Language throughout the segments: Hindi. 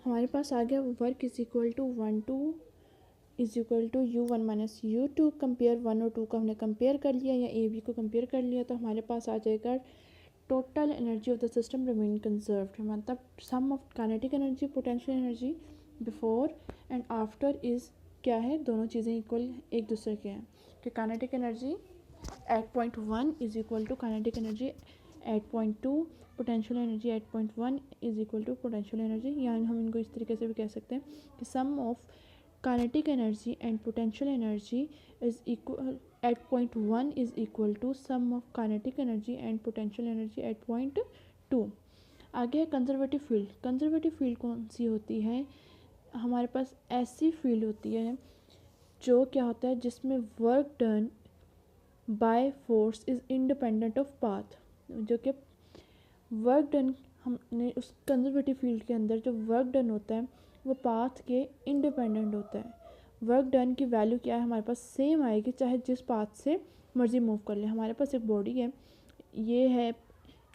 हमारे पास आ गया work is equal to 1/2 is equal to U1 minus U2। Compare 1 और 2 को हमने कंपेयर कर लिया या ए बी को कंपेयर कर लिया, तो हमारे पास आ जाएगा total energy of the system remain conserved, मतलब sum of kinetic energy potential energy before and after is क्या है, दोनों चीज़ें इक्वल एक दूसरे के हैं कि kinetic energy at point 1 is equal to kinetic energy at point 2, potential energy at point 1 is equal to potential energy. यानी हम इनको इस तरीके से भी कह सकते हैं कि sum of kinetic energy and potential energy is equal at point 1 is equal to sum of kinetic energy and potential energy at point 2। आगे है कंजर्वेटिव फील्ड। कंजर्वेटिव फील्ड कौन सी होती है, हमारे पास ऐसी फील्ड होती है जो क्या होता है जिसमें work done by force is independent of path, जो कि वर्क डन हमने उस कंजर्वेटिव फील्ड के अंदर जो वर्क डन होता है वो पाथ के इंडिपेंडेंट होता है। वर्क डन की वैल्यू क्या है, हमारे पास सेम आएगी चाहे जिस पाथ से मर्जी मूव कर ले। हमारे पास एक बॉडी है, ये है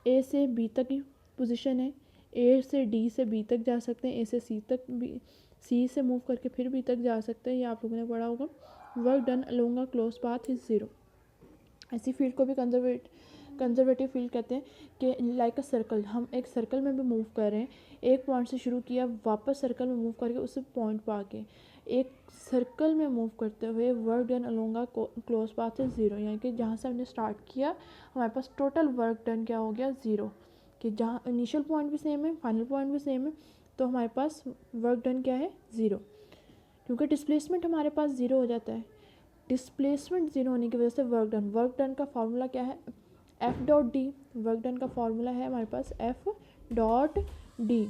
ए से बी तक की पोजीशन है, ए से डी से बी तक जा सकते हैं, ए से सी तक भी, सी से मूव करके फिर बी तक जा सकते हैं, ये आप लोगों ने पढ़ा होगा। Work done along a close path is 0। ऐसी फील्ड को भी कंजर्वेटिव फील्ड कहते हैं कि लाइक अ सर्कल, हम एक सर्कल में भी मूव कर रहे हैं, एक पॉइंट से शुरू किया वापस सर्कल में मूव करके उस पॉइंट पर आके एक सर्कल में मूव करते हुए work done along a close path is 0, यानी कि जहाँ से हमने स्टार्ट किया हमारे पास टोटल वर्क डन क्या हो गया 0, कि जहाँ इनिशियल पॉइंट भी सेम है फाइनल पॉइंट भी सेम है, तो हमारे पास वर्क डन क्या है 0, क्योंकि डिस्प्लेसमेंट हमारे पास 0 हो जाता है। डिस्प्लेसमेंट 0 होने की वजह से वर्क डन का फार्मूला क्या है, F dot D. Work done का फार्मूला है हमारे पास F डॉट डी।